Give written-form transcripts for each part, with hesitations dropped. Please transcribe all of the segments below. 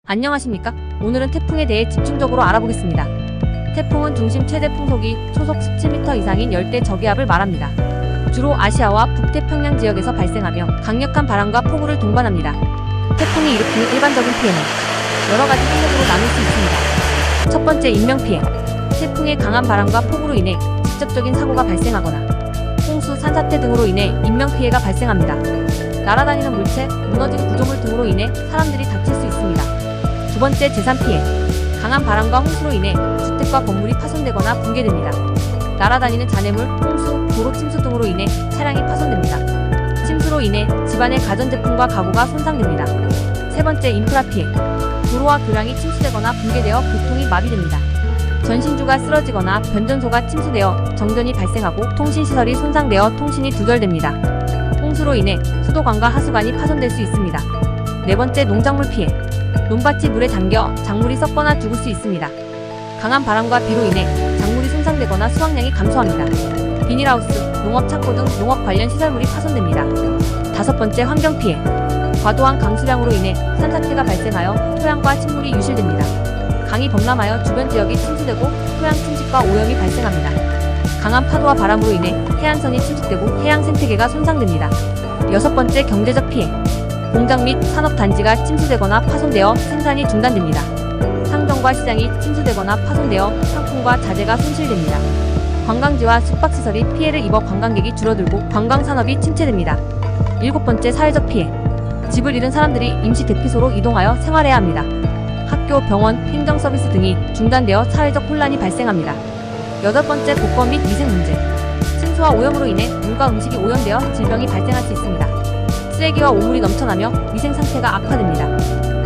안녕하십니까? 오늘은 태풍에 대해 집중적으로 알아보겠습니다. 태풍은 중심 최대 풍속이 초속 17m 이상인 열대 저기압을 말합니다. 주로 아시아와 북태평양 지역에서 발생하며 강력한 바람과 폭우를 동반합니다. 태풍이 일으키는 일반적인 피해는 여러 가지 항목으로 나눌 수 있습니다. 첫 번째, 인명피해. 태풍의 강한 바람과 폭우로 인해 직접적인 사고가 발생하거나 홍수, 산사태 등으로 인해 인명피해가 발생합니다. 날아다니는 물체, 무너진 구조물 등으로 인해 사람들이 다칠 수 있습니다. 두 번째, 재산 피해. 강한 바람과 홍수로 인해 주택과 건물이 파손되거나 붕괴됩니다. 날아다니는 잔해물, 홍수, 도로 침수 등으로 인해 차량이 파손됩니다. 침수로 인해 집안의 가전제품과 가구가 손상됩니다. 세 번째, 인프라 피해. 도로와 교량이 침수되거나 붕괴되어 교통이 마비됩니다. 전신주가 쓰러지거나 변전소가 침수되어 정전이 발생하고 통신시설이 손상되어 통신이 두절됩니다. 홍수로 인해 수도관과 하수관이 파손될 수 있습니다. 네 번째, 농작물 피해. 논밭이 물에 잠겨 작물이 썩거나 죽을 수 있습니다. 강한 바람과 비로 인해 작물이 손상되거나 수확량이 감소합니다. 비닐하우스, 농업 창고 등 농업 관련 시설물이 파손됩니다. 다섯 번째, 환경 피해. 과도한 강수량으로 인해 산사태가 발생하여 토양과 식물이 유실됩니다. 강이 범람하여 주변 지역이 침수되고 토양 침식과 오염이 발생합니다. 강한 파도와 바람으로 인해 해안선이 침식되고 해양 생태계가 손상됩니다. 여섯 번째, 경제적 피해. 공장 및 산업단지가 침수되거나 파손되어 생산이 중단됩니다. 상점과 시장이 침수되거나 파손되어 상품과 자재가 손실됩니다. 관광지와 숙박시설이 피해를 입어 관광객이 줄어들고 관광산업이 침체됩니다. 일곱 번째, 사회적 피해. 집을 잃은 사람들이 임시 대피소로 이동하여 생활해야 합니다. 학교, 병원, 행정서비스 등이 중단되어 사회적 혼란이 발생합니다. 여덟 번째, 복권 및 위생 문제. 침수와 오염으로 인해 물과 음식이 오염되어 질병이 발생할 수 있습니다. 쓰레기와 오물이 넘쳐나며 위생 상태가 악화됩니다.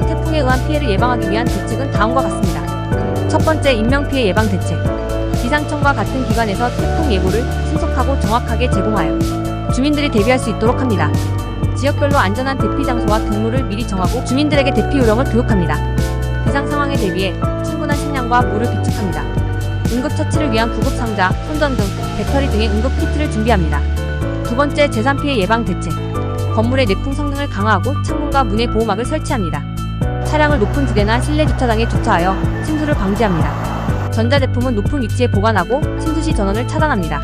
태풍에 의한 피해를 예방하기 위한 대책은 다음과 같습니다. 첫 번째, 인명피해 예방 대책. 기상청과 같은 기관에서 태풍 예보를 신속하고 정확하게 제공하여 주민들이 대비할 수 있도록 합니다. 지역별로 안전한 대피 장소와 경로를 미리 정하고 주민들에게 대피 요령을 교육합니다. 비상 상황에 대비해 충분한 식량과 물을 비축합니다. 응급처치를 위한 구급상자, 손전 등 배터리 등의 응급키트를 준비합니다. 두 번째, 재산 피해 예방 대책. 건물의 내풍 성능을 강화하고 창문과 문에 보호막을 설치합니다. 차량을 높은 지대나 실내 주차장에 주차하여 침수를 방지합니다. 전자제품은 높은 위치에 보관하고 침수시 전원을 차단합니다.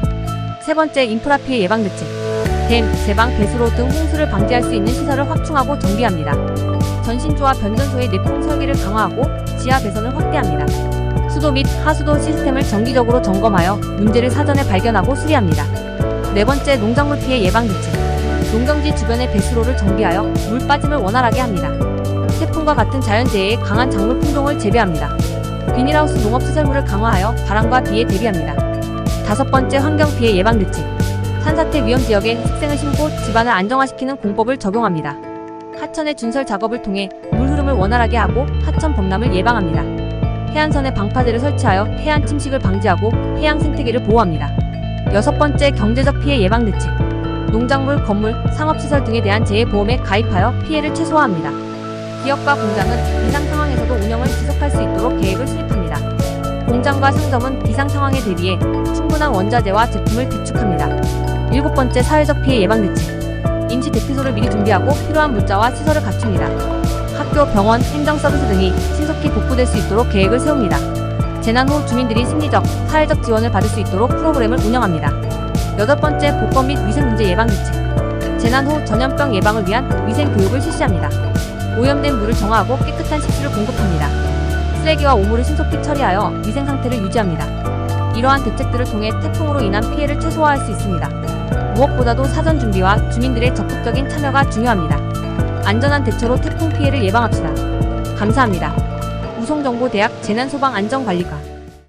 세 번째, 인프라 피해 예방 대책. 댐, 제방, 배수로 등 홍수를 방지할 수 있는 시설을 확충하고 정비합니다. 전신주와 변전소의 내풍 설계를 강화하고 지하 배선을 확대합니다. 수도 및 하수도 시스템을 정기적으로 점검하여 문제를 사전에 발견하고 수리합니다. 네 번째, 농작물 피해 예방 대책. 농경지 주변의 배수로를 정비하여 물 빠짐을 원활하게 합니다. 태풍과 같은 자연재해에 강한 작물 품종을 재배합니다. 비닐하우스 농업시설물을 강화하여 바람과 비에 대비합니다. 다섯 번째, 환경피해 예방 대책. 산사태 위험 지역에 식생을 심고 집안을 안정화시키는 공법을 적용합니다. 하천의 준설 작업을 통해 물 흐름을 원활하게 하고 하천 범람을 예방합니다. 해안선에 방파제를 설치하여 해안 침식을 방지하고 해양 생태계를 보호합니다. 여섯 번째, 경제적 피해 예방 대책. 농작물, 건물, 상업시설 등에 대한 재해보험에 가입하여 피해를 최소화합니다. 기업과 공장은 비상 상황에서도 운영을 지속할 수 있도록 계획을 수립합니다. 공장과 상점은 비상 상황에 대비해 충분한 원자재와 제품을 비축합니다. 일곱 번째, 사회적 피해 예방 대책. 임시 대피소를 미리 준비하고 필요한 물자와 시설을 갖춥니다. 학교, 병원, 행정서비스 등이 신속히 복구될 수 있도록 계획을 세웁니다. 재난 후 주민들이 심리적, 사회적 지원을 받을 수 있도록 프로그램을 운영합니다. 여덟 번째, 복권 및 위생 문제 예방 대책. 재난 후 전염병 예방을 위한 위생 교육을 실시합니다. 오염된 물을 정화하고 깨끗한 식수를 공급합니다. 쓰레기와 오물을 신속히 처리하여 위생 상태를 유지합니다. 이러한 대책들을 통해 태풍으로 인한 피해를 최소화할 수 있습니다. 무엇보다도 사전 준비와 주민들의 적극적인 참여가 중요합니다. 안전한 대처로 태풍 피해를 예방합시다. 감사합니다. 우송정보대학 재난소방안전관리과